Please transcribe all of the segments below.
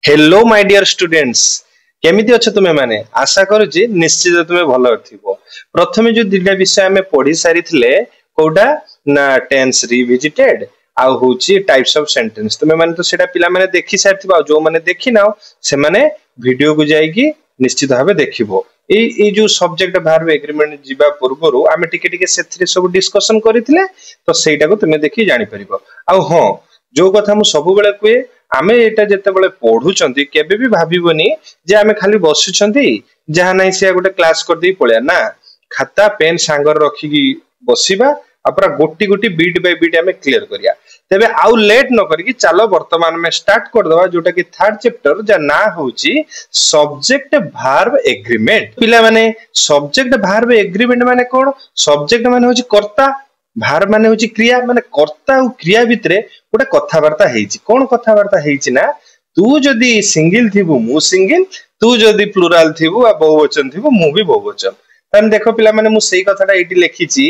Hello my dear students केमिति अच्छे तुमे माने आशा करूची निश्चित तुमे भलो थिबो। प्रथमे जो दिटा विषय हमें पढ़ी सारी थिले कोडा ना टेंस रिविजिटेड आ होची टाइप्स ऑफ सेंटेंस तुमे माने तो सेटा पिला माने देखि सारथिबा जो माने देखि नाओ से माने वीडियो को जाईकी निश्चित भाबे देखिबो। ए जो सब्जेक्ट वर्ब एग्रीमेंट जीवा पूर्वरु आमे टिके टिके सेथरे सब डिस्कशन करिथिले तो सेटा को तुमे देखि जानि परिबो। आ हां जो कथा मु सब बेले कुए आमे एटा जते बेले पढुचंती केबे भी भाबिबोनी जे आमे खाली बसुचंती जहा नै से गोटे क्लास कर दी पळिया ना खाता पेन सांगर रखी की बसिबा अपरा गोटी गोटी बीट बाय बीट आमे क्लियर करिया। तबे आउ लेट न करी चलो वर्तमान में स्टार्ट कर दवा जोटा कि थर्ड चैप्टर जा ना होची सब्जेक्ट वर्ब एग्रीमेंट। पिला माने सब्जेक्ट वर्ब एग्रीमेंट माने कोन सब्जेक्ट माने होची कर्ता भार माने होची क्रिया माने कर्ता और क्रिया भितरे गोटे कथावार्ता हेची कोन कथावार्ता हेची ना तू जदी सिंगल थिबु मु सिंगल तू जदी प्लुराल थिबु आ बहुवचन थिबु मु भी बहुवचन। तने देखो पिला माने मु सेही कथाटा एठी लिखिची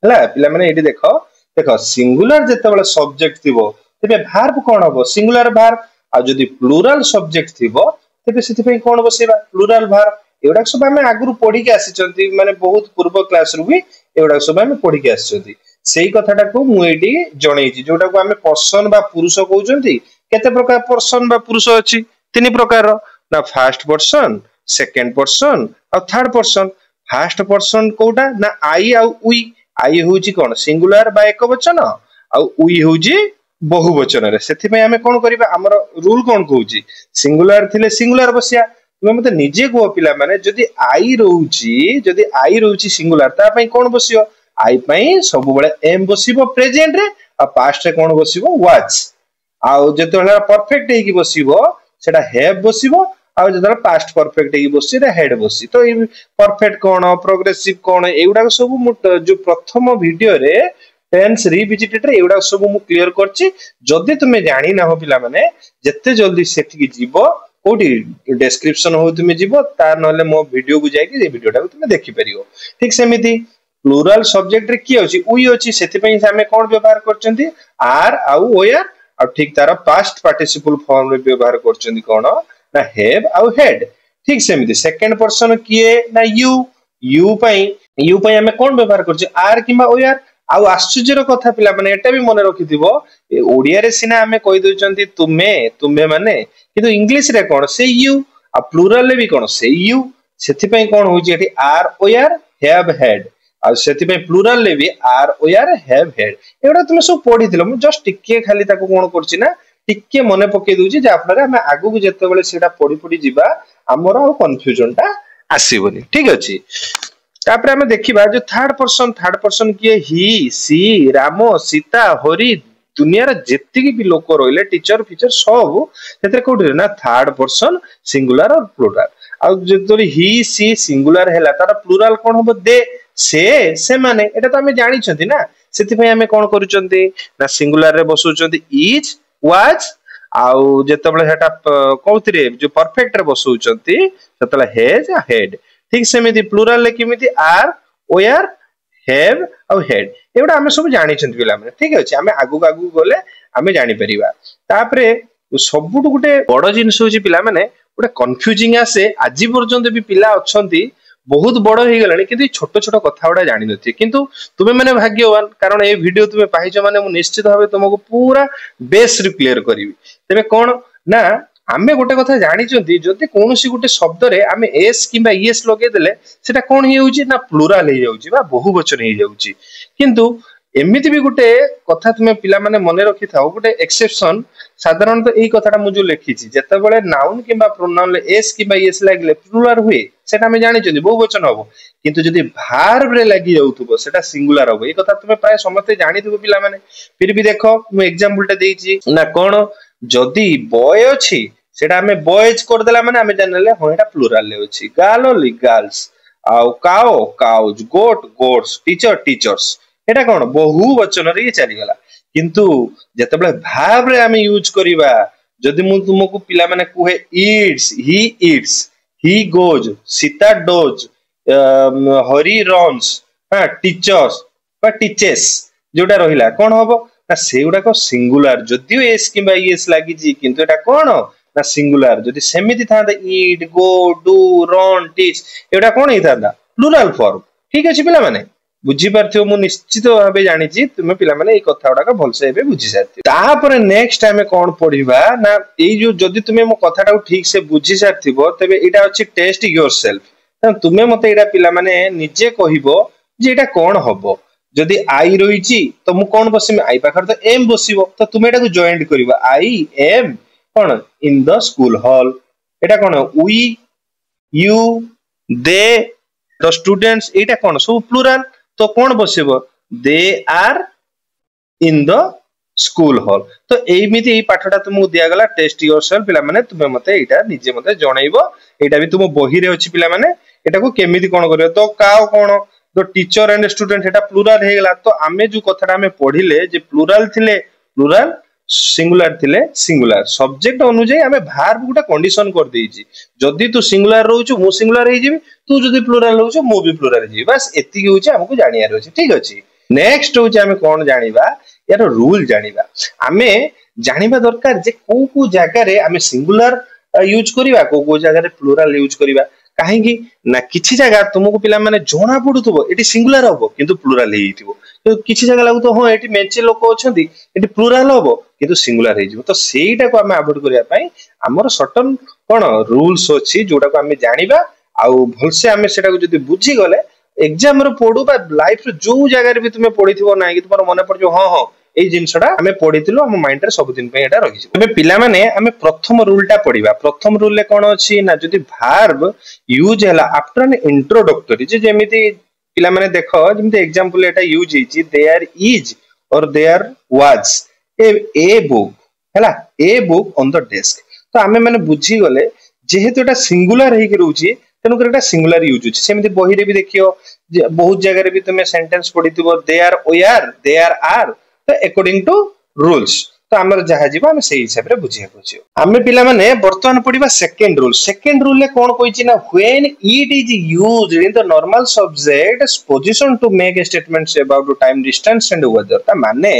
हला पिला माने एठी देखो देखो सिंगुलर जते बेले सब्जेक्ट थिबो तबे वर्ब कोन हबो सिंगुलर वर्ब आ जदी प्लुराल सब्जेक्ट थिबो तबे सेति पई कोन बसेबा प्लुराल वर्ब। एवडा सब हमें आगुरु पढ़ी के आसीचंती माने बहुत पूर्व क्लास रु भी एवडा सब हमें पढ़ी के आसीचंती सेही कथाटा को मु एडी जणैची जोटा को हमें पर्सन बा पुरुष कहउचंती। केते प्रकार पर्सन बा पुरुष अछि तीन प्रकार ना फर्स्ट पर्सन सेकंड पर्सन और थर्ड पर्सन। फर्स्ट पर्सन कोटा ना आई आ वी आई होची कोन सिंगुलर बा एकवचन आ वी होची बहुवचन रे सेति पई हमें कोन करिबा हमर रूल कोन कहउची सिंगुलर थिले सिंगुलर बसिया। तुम मते निजे को पिला माने जदी आई रहउची सिंगुलर ता पई कोन बसियो आई पई सब बळे एम बसिबो प्रेजेंट रे आ पास्ट रे कोन बसिबो वाज आ जेतोला परफेक्ट हे की बसिबो सेटा हैव बसिबो आ जेतोला पास्ट परफेक्ट हे की बसिबो हेड बसि। तो ई परफेक्ट कोन प्रोग्रेसिव कोन एउडा सब जो प्रथम वीडियो रे टेंस रिविजिटेड रे एउडा सब मु क्लियर करछि। जदी तुमे जानि ना हो पिला माने जत्ते जल्दी सेठी की जीवो कोडी डिस्क्रिप्शन हो तुमे जीवो ता नले मो वीडियो को जाई कि ए वीडियोटा को तुमे देखि परियो। ठीक सेमिति प्लुरल सब्जेक्ट रे की होची वी होची सेति पई हमें कोन व्यवहार करचंती आर आ ओयर आ ठीक तार पास्ट पार्टिसिपल फॉर्म रे व्यवहार करचंती कोन ना हैव आ हेड। ठीक सेमिति सेकंड पर्सन किए ना यू पई हमें कोन व्यवहार करची आर किबा ओयर। आ आश्चर्यर कथा पिला माने एटा भी मने रखिथिबो ए ओडिया रे सिना हमें कहि दोचंती तुमे माने किंतु इंग्लिश रे कोन से यू आ प्लुरल रे भी कोन से यू सेति पई कोन होची एठी आर ओयर हैव हेड आ सेति पई प्लुरल रे भी आर ओयर हैव हेड। एडा तुमे सब पढिथिलो मु जस्ट टिके खाली ताको कोन करची ना टिके मने पके दोची जे आपन रे हमें आगु को जते बेले सेटा पढी जिबा हमर आ कंफ्यूजन टा आसीबोनी। ठीक अछि तापर हमें देखिबा जो थर्ड पर्सन किए ही सी राम सीता हरि दुनिया रे जेतिकी भी लोक रोइले टीचर फीचर सब सेते कोठी ना थर्ड पर्सन सिंगुलर और प्लुरल। आ जेतोरी ही सी सिंगुलर हैला तार प्लुरल कोन होबो दे से माने एटा तो हमें जानि छथि ना सेति पई हमें कोन करूचंती ना सिंगुलर रे बसुचंती इज वाज आउ जेतबले हेटा कोउतरे जो परफेक्ट रे बसुचंती सेतला हैज आ हेड। ठीक सेमिति प्लुरल ले किमिति आर ओयर हैव और हेड एवडा हमें सब जानि छथि पिला माने। ठीक अछि हमें आगु गले हमें जानि परिबा। तापरे सबुटु गुटे बड़ जिंस होची पिला माने गुटे कंफ्यूजिंग आसे आजि पर्यंत भी पिला अछंती बहुत बड़ हे गलानी किंतु छोट छोट कथा उडा जानि नथि किंतु तुमे माने भाग्यवान कारण ए वीडियो तुमे पाहिजो माने मु निश्चित भाबे तुमको पूरा बेस रि क्लियर करिवि। तबे कोन ना आमे गोटे कथा जानि चंती जदि कोनोसी गोटे शब्द रे आमे एस किबा ईएस लगे देले सेटा कोन हे होउची ना प्लुरल हे जाउची बा बहुवचन हे जाउची। किंतु एमिति भी गोटे कथा तुमे पिला माने मने रखि थाओ गोटे एक्सेप्शन साधारणतः एई कथाटा मु जो लिखिची जते बेले नाउन किबा प्रोनाउन ले एस किबा ईएस लागले प्लुरल हुए सेटा हमें जानि चंती बहुवचन हबो किंतु जदि वर्ब रे लागि जाउथबो सेटा सिंगुलर हबो। ए कथा तुमे प्राय समते जानि थबो पिला माने फिर भी देखो मु एग्जांपल टा देइची ना कोन जदि बॉय अछि सेटा हमें बॉयज कर देला माने हमें जानले हो एटा प्लुरल ले अछि गर्ल ओनली गर्ल्स आउ काओ काउज गोट गोट्स टीचर टीचर्स एटा कोन बहुवचन रे चली गला। किंतु जतबले वर्ब रे हमें यूज करिबा जदि मु तुमको पिला माने कुहे eats he goes Sita does Hari runs हां टीचर्स बा टीचेस जोटा रहिला कोन हबो ना सेउडा को सिंगुलर जदियो एस किबा ईएस लागि जी किंतु एटा कोन ना सिंगुलर जदि सेमिति था ईट गो डू रन टीच एटा कोन हेता प्लुराल फॉर्म ठीक अछि पिला माने बुझी पारथियो मु निश्चित भाबे जानि छी तुमे पिला माने ए कथा उडा भलसे एबे बुझी सारथि तापर नेक्स्ट टाइम कोन पढिबा ना ए जो जदि तुमे मो कथाटा ठीक से बुझी सारथिबो तबे एटा अछि टेस्ट योरसेल्फ तुमे मते एटा पिला माने निजे कहिबो जे एटा कोन हबो जदि आई रहिछि तो मु कोन बसिम आई पाखर तो एम बसिबो तो तुमे एटा को जॉइंट करबा आई एम कोन इन द स्कूल हॉल एटा कोन we you they the students एटा कोन सब प्लुराल तो कोन बसिबो they are in the school hall तो एमिति ए पाठटा तुमु दिया गला टेस्ट योरसेल्फ पिला माने तुमे मते एटा निजे मते जणाइबो एटा भी तुम बही रे अछि पिला माने एटा को केमिति कोन करियो तो काओ कोन तो teacher and student Etah plural हे गला तो आमे जो कथाटा आमे पढिले जे प्लुराल थिले प्लुराल सिंगुलर थिले सिंगुलर सब्जेक्ट अनुଯାয়ী आमे भार्ब गुटा कंडीशन कर देइछि जदि तू सिंगुलर रहउछु मु सिंगुलर हे जिवि तू जदि प्लुराल रहउछु मु भी प्लुराल हे जिवि बस एति होउछि हमकु जानियार अछि ठीक अछि नेक्स्ट होउछि आमे कोन जानिबा यार रूल जानिबा आमे जानिबा दरकार जे को जागा रे आमे सिंगुलर यूज करिबा को जागा रे प्लुराल यूज करिबा काहेकि ना किछि जगह तुमको पिला माने जोना पडुथबो एटी सिंगुलर हबो किंतु प्लुराल हेइथिबो तो किछि जगह लागु तो हो एटी मेंचे लोक अछंती एटी प्लुराल हबो किंतु सिंगुलर हेइजिवो तो सेईटा को हमें अवॉइड करिया पई हमर सर्टन कोन रूल्स अछि जोटा को हमें जानिबा आउ भलसे हमें सेटा को जदी बुझी गले एग्जाम रो पढु बा लाइफ रो जो जगह रे भी तुमे पढिथिबो नै कि तुमर मने पडजो हां हां ए जिंसडा हमें पढिथिलो हम माइंड रे सब दिन पे एटा रहि तबे पिला माने हमें प्रथम रूलटा पढिबा प्रथम रूल ले कोन अछि ना जदी वर्ब यूज हला आफ्टर एन इंट्रोडक्टरी जे जेमिति पिला माने देखो जेमिति एग्जांपल एटा यूज हिची देयर इज और देयर वाज ए बुक हला a book on the desk तो हमें माने बुझी गले जेहेतु एटा सिंगुलर हे के रहउची तेनु कर एटा सिंगुलर यूज होची सेमिति बही रे भी देखियो बहुत जगह रे भी तुमे सेंटेंस पढिथिबो देयर आर तो अकॉर्डिंग टू रूल्स तो हमर जहा जीवा हम सही हिसाब रे बुझिया बुझियो हमें पिला माने वर्तमान पढिबा सेकंड रूल ले कोन कहिछि ना when it is used in the normal subject position to make a statements about time distance and weather ता माने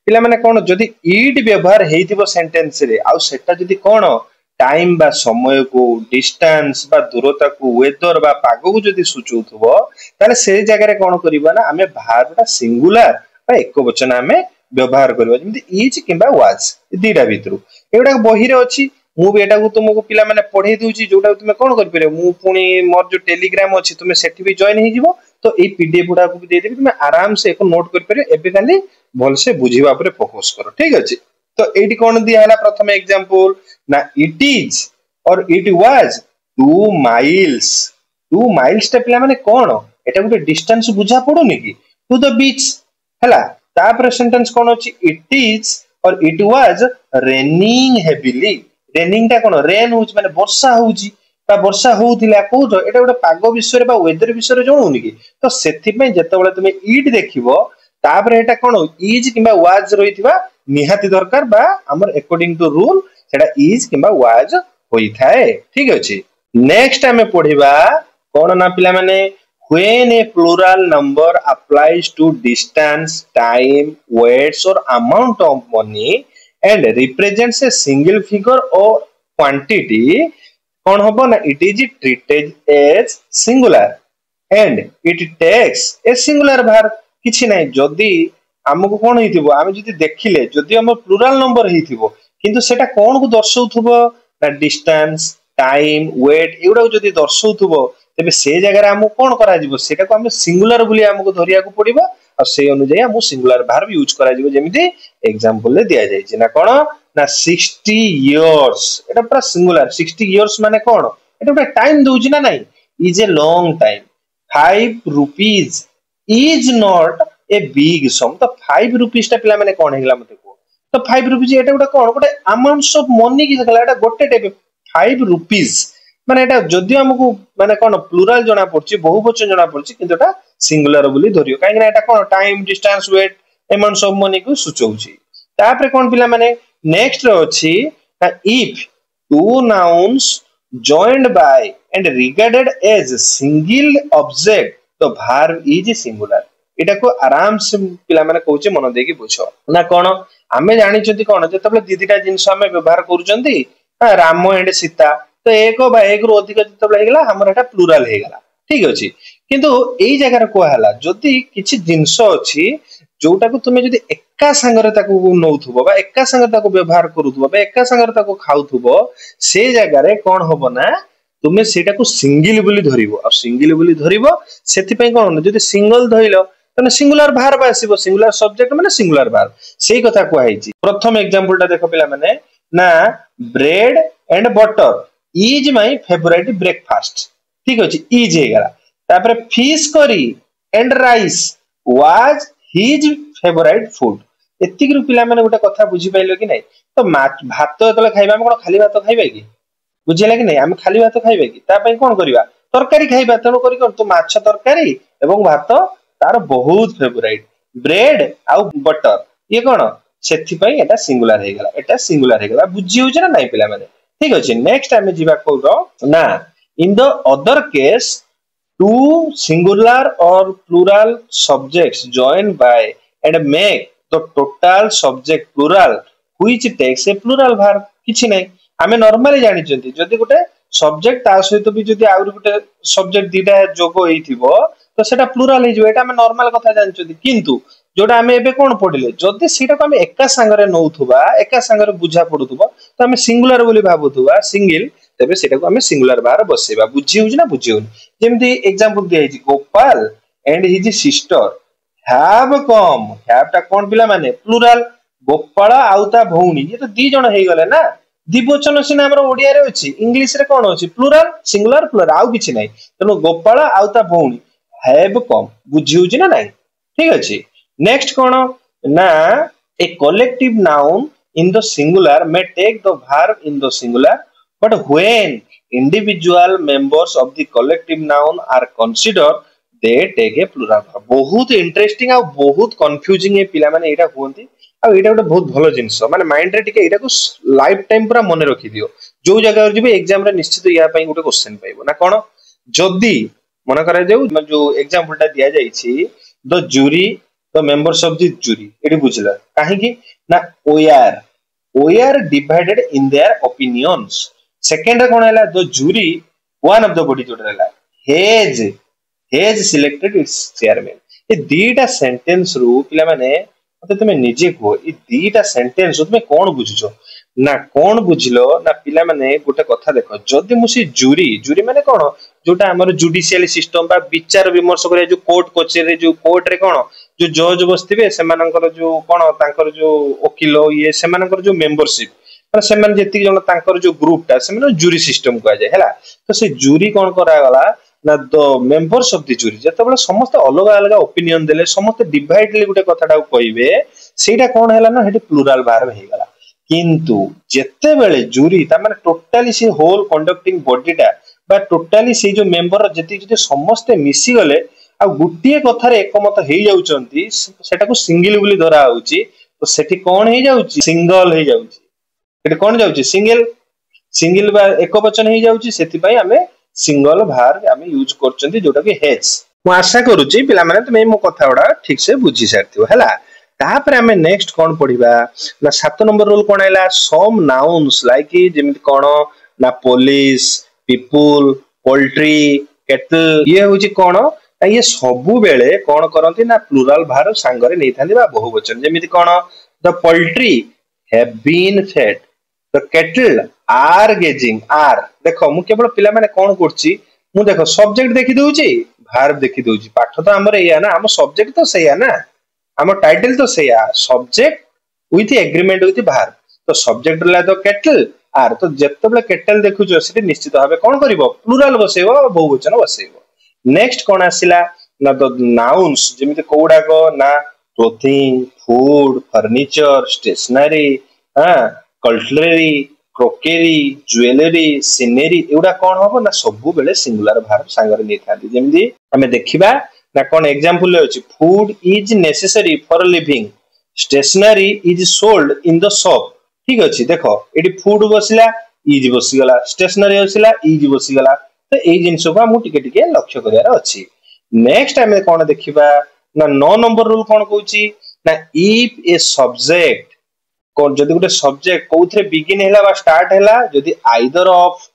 पिला माने कोन जदी इट व्यवहार हेइतिबो सेंटेंस रे आ सेटा जदी कोन टाइम बा समय को डिस्टेंस बा दूरता को वेदर बा पागो को जदी सूचौथबो ताले से जगह रे कोन करबा ना हमें वर्बटा सिंगुलर बा एक वचन हमें व्यवहार करबा जेमति इज किबा वाज दीटा भितरु एडा बही रे अछि मु भी एटा को तुमको पिला माने पढे दोछि जोटा तुमे कोन कर पिरे मु पुनी मोर जो टेलीग्राम अछि तुमे सेठी भी जॉइन हे जिवो तो ए पीडीएफ उडा को भी दे देबी तुमे आराम से एको नोट कर पिरे एबे खाली भल से बुझिबा परे फोकस करो ठीक अछि तो एटी कोन दिया हला प्रथम एग्जांपल ना इट इज और इट वाज 2 माइल्स ता पिला माने कोन एटा गुटे डिस्टेंस बुझा पडोनी कि टू द बीच हला तापर सेंटेंस कोन अछि इट इज और it was raining heavily raining ता कोन रेन होच माने वर्षा होउची ता वर्षा होउथिला कोठो एटा गोटे पागो विषय रे बा वेदर विषय रे जणोनी कि तो सेथि पे जते बेले तुमे इट देखिबो तापर एटा कोन इज किबा वाज रहिथिबा निहाती दरकार बा हमर अकॉर्डिंग टू रूल सेटा इज किबा वाज होई थाए ठीक अछि नेक्स्ट हमें पढिबा कोन ना पिला माने when a plural number applies to distance time weights or amount of money and represents a single figure or quantity kon hobo na it is treated as singular and it takes a singular verb kiछि नै जदी हमको कोन हेतिबो आमे जदी देखिले जदी हम plural number हेतिबो किंतु सेटा कोन को दर्शौथबो ना डिस्टेंस टाइम वेट एउडा जदी दर्शौथबो तबे से जगह रे हम कोन करा जिवो सेटा को हम सिंगुलर बोली हमको धरिया को पड़िबो और से अनुଯାयী हम सिंगुलर वर्ब यूज करा जिवो जेमिति एग्जांपल ले दिया जाय छि ना कोन ना 60 इयर्स एटा पूरा सिंगुलर 60 इयर्स माने कोन एटा पूरा टाइम दोछि ना नाही is a long time 5 rupees is not a big sum तो 5 रुपीस ता पिला माने कोन हेला मते को तो 5 रुपीस एटा गोटे अमाउंट्स ऑफ मनी की सकला एटा गोटे टाइप 5 रुपीस माने एटा जदि हमकु माने कोन प्लुराल जणा पड़छि बहुवचन जणा पड़छि किंतु एटा सिंगुलर बोली धरियो काहे ना एटा कोन time distance weight amounts of money को सूचौछि तापरे कोन पिला माने नेक्स्ट रे अछि if two nouns joined by and regarded as single object तो verb is singular एटा को आराम से पिला माने कहउचे मन देकी बुझो ना कोन हमें जानि छथि कोन जतबे दीदीटा जिंस हमें व्यवहार करूचंती राम एंड सीता तो एक बा एक रु अधिक जिते हेगला हमर एटा प्लुराल हेगला ठीक अछि किंतु एई जगह कोहला जदि किछि जिंस अछि जोटा को तुमे जदि एका संगरे ताको नौथुबो बा एका संगरे ताको व्यवहार करूथुबो बा एका संगरे ताको खाउथुबो से जगह रे कोन होबो ना तुमे सेटा को सिंगल बोली धरिबो और सिंगल बोली धरिबो सेति पय कोन जदि सिंगल धइलो तने सिंगुलर भार्ब आसीबो सिंगुलर सब्जेक्ट माने सिंगुलर भार्ब सेही कथा को आइछि प्रथम एग्जांपल ता देखो पिला माने ना bread and butter is my favourite breakfast ठीक अछि इज हेगला तापर fish curry and rice was his favourite food एतिक रु पिला माने गोटे कथा बुझी पाइलो कि नै तो भात एतले खाइबा हम कोन खाली भात खाइबा कि बुझिला कि नै हम खाली भात खाइबा कि ता पय कोन करिबा तरकारी खाइबा तनो करी कोन तो माछ तरकारी एवं भात तार बहुत फेवरेट ब्रेड आउ बटर ये कोन सेथि पय एटा सिंगुलर हेगला एटा सिंगुलर हेगला बुझी होछ ना नै पिला माने ठीक अछि नेक्स्ट आमे जीवा कोरो ना in the other case two singular or plural subjects join by and make the total subject plural which takes a plural verb किछि नै हमें नॉर्मली जानि चंती जदि गोटे सब्जेक्ट ता सहित भी जदि आउर गोटे सब्जेक्ट दीटा जोग होइथिबो तो सेटा प्लुराल हे जो एटा हमें नॉर्मल कथा जानि चंती किंतु जोटा हमें एबे कोन पढिले जदि सीटा को हमें एका संगरे नौथुबा एका संगरे बुझा पडुथुबा तो हमें सिंगुलर बोली भाबुथुबा सिंगल तबे सेटा को हमें सिंगुलर बार बसेबा बुझी होउछ ना बुझी होउनी जेमति एग्जांपल दिया है Gopal and his sister have come have ता कोन पिला माने प्लुराल गोपाल आउ ता भौणी ये तो दी जण हे गले ना द्विवचन सिना हमर ओडिया रे अछि इंग्लिश रे कोन अछि प्लुराल सिंगुलर प्लुराल आउ किछि नै तनो गोपाल आउ ता भौणी हैव कम बुझी होउछ ना नै ठीक अछि नेक्स्ट कोन ना a collective noun in the singular may take the verb in the singular but when individual members of the collective noun are considered they take a plural verb बहुत interesting आ बहुत confusing ए पिला माने एटा होंती आ एटा गोटे बहुत भलो जिंस माने माइंड रे टिके एटा को लाइफ टाइम पूरा मने रखि दियो जो जगह रे जिबे एग्जाम रे निश्चित या पई गोटे क्वेश्चन पाइबो ना कोन जदी मन करा जाऊ जो एग्जांपल ता दिया जाईछि the jury the members of the jury एटी बुझला काहे कि ना we are divided in their opinions second कोन हैला the jury one of the body जोड हैला हेज सिलेक्टेड इट्स चेयरमैन ए दीटा सेंटेंस रु पिला माने मते तुमे निजे को ए दीटा सेंटेंस तुमे कोन बुझिछो ना कोन बुझिलो ना पिला माने गोटे कथा देखो जदी मुसी जूरी माने कोन जोटा हमर जुडिशियल सिस्टम बा विचार विमर्श करे जो कोर्ट कचेरी जो कोर्ट रे कोन जो जज बसथिबे सेमानकर जो कोन तांकर जो वकील ये सेमानकर जो मेंबरशिप से जेति जन तांकर जो ग्रुप ता से जूरी सिस्टम को जाय हैला तो से जूरी कोन करा गला ना the members of the jury जते बले समस्त अलग अलग ओपिनियन देले समस्त डिवाइडली गुटे कथाटा कहिबे सेटा कोन हैला ना हेटी प्लुराल वर्ब हे गला किंतु जते बेले जूरी ता माने टोटली से होल कंडक्टिंग बॉडीटा बा टोटली से जो मेंबर जेति जे समस्त मिसी गले आ गुटिए कथा रे एकमत हे जाउचंती सेटा को सिंगल बोली धरा होउची तो सेठी कोन हे जाउची सिंगल हे जाउची एटा कोन जाउची सिंगल बा एक वचन हे जाउची सेति पई हमें सिंगल भार हमें यूज करचंती जोटा कि हेज मु आशा करूची पिला माने तुमे मो कथा उडा ठीक से बुझी सारथियो हैला तापर हमें नेक्स्ट कोन पढिबा ना 7 नंबर रूल कोन हैला सम नाउन्स लाइक जेमिति कोन ना पुलिस पीपल पोल्ट्री केटल ये होची कोन ये सबु बेले कोन करंती ना प्लुराल भार सांगरे नै थांदी बा बहुवचन जेमिति कोन the poultry have been fed the cattle are grazing आर देखो मु केवल पिला माने कोन करछि मु देखो सब्जेक्ट देखि दउची वर्ब देखि दउची पाठ तो हमर एया ना हम सब्जेक्ट तो सेया ना हम टाइटल तो सेया subject with agreement with verb तो सब्जेक्ट ला तो केटल आर तो जेतेबले केटल देखु जो सेठी निश्चित भाबे कोन करिवो प्लुराल बसेबो बहुवचन बसेबो नेक्स्ट कोन आसिला ना द नाउन्स जेमिति कोडा को ना clothing food furniture stationery cutlery crockery jewellery scenery एउडा कोन होबो ना सबु बेले सिंगुलर वर्ब सांगरे नै थांदी जेमिति हमें देखिबा ना कोन एग्जांपल ले अछि food is necessary for living stationery is sold in the shop ठीक अछि देखो एडी फूड बसिला इज बसि गला स्टेशनरी बसिला इज बसि गला तो एई जिंस को हम टिके टिके लक्ष्य करियार अछि नेक्स्ट हमें कोन देखिबा ना 9 नंबर रूल कोन कहूची ना इफ ए सब्जेक्ट कोन जदि गोटे सब्जेक्ट कोउथरे बिगिन हैला बा स्टार्ट हैला जदि either of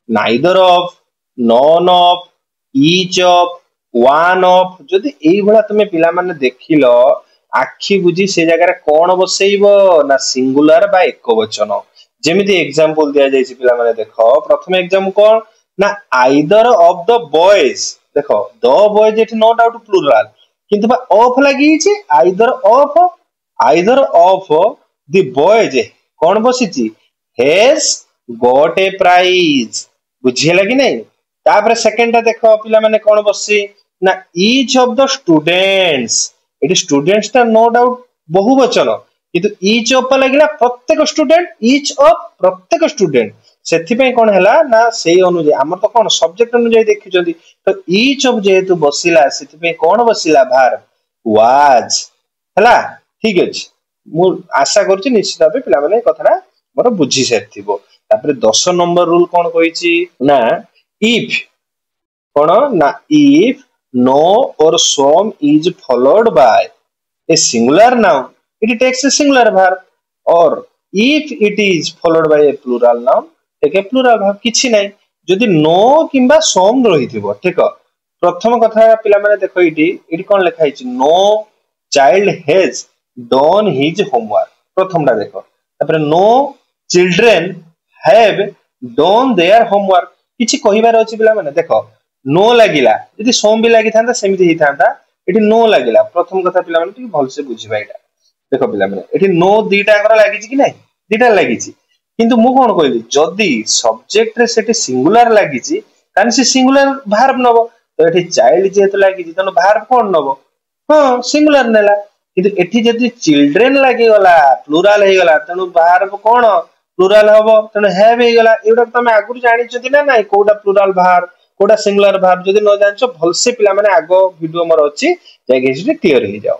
neither of none of each of one of जदि एई भला तुमे पिला माने देखिलो आखि बुझी से जगह रे कोन बसैबो ना सिंगुलर बा एकवचन जेमिति एग्जांपल दिया जायछि पिला माने देखो प्रथम एग्जांपल कोन ना आइदर ऑफ द बॉयज देखो the boys it no doubt plural किंतु बा ऑफ लागि छि आइदर ऑफ द बॉयज कोन बसिछि हैज गॉट ए प्राइज बुझियला कि नहीं तापर सेकंड टा देखो पिला माने कोन बसि ना each of the students it students ता नो डाउट बहुवचन किंतु ईच ऑफ लागिला प्रत्येक स्टूडेंट ईच ऑफ प्रत्येक स्टूडेंट सेथि पे कोन हैला ना सेही अनुसार हमर तो कोन सब्जेक्ट अनुसार देखिचोदी तो ईच ऑफ जेतु बसिला सेथि पे कोन बसिला वर्ब वाज हैला ठीक अछि मु आशा करछि निश्चित भाबे पिला माने कथरा मोर बुझी सेथिबो तापर 10 नंबर रूल कोन कहिछि ना इफ कोन ना इफ नो और सम is followed by a singular noun it takes a singular verb or if it is followed by a plural noun take a plural verb किछि नै जदि no किंबा some रहिथिबो ठीक प्रथम कथा पिला माने देखो इटी कोन लिखा हिछि no child has done his homework प्रथम टा देखो तापर no children have done their homework किछि कहिबार अछि पिला माने देखो no लागिला जदि some भी लागि थांता सेमिति हि थांता एटी नो लागिला प्रथम कथा पिला माने ठीक भल से बुझिबा एटा देखो पिला माने एटी नो दीटा अंगर लागि छि कि नै दीटा लागि छि किंतु मु कोन कहली जदी सब्जेक्ट रे सेटी सिंगुलर लागि छि कान से सिंगुलर वर्ब नबो तो एटी चाइल्ड जेतो लागि छि तनो वर्ब कोन नबो हां सिंगुलर नेला किंतु एटी जदी चिल्ड्रन लागि गला प्लुरल हे गला तनो वर्ब कोन प्लुरल हबो तनो हैव हे गला एटा तमे आगुर जानि छथि ना नै कोडा प्लुरल वर्ब कोडा सिंगुलर वर्ब जदि न जानछो भल से पिला माने आगो वीडियो मोर अछि जाय गेछि क्लियर हे जाओ।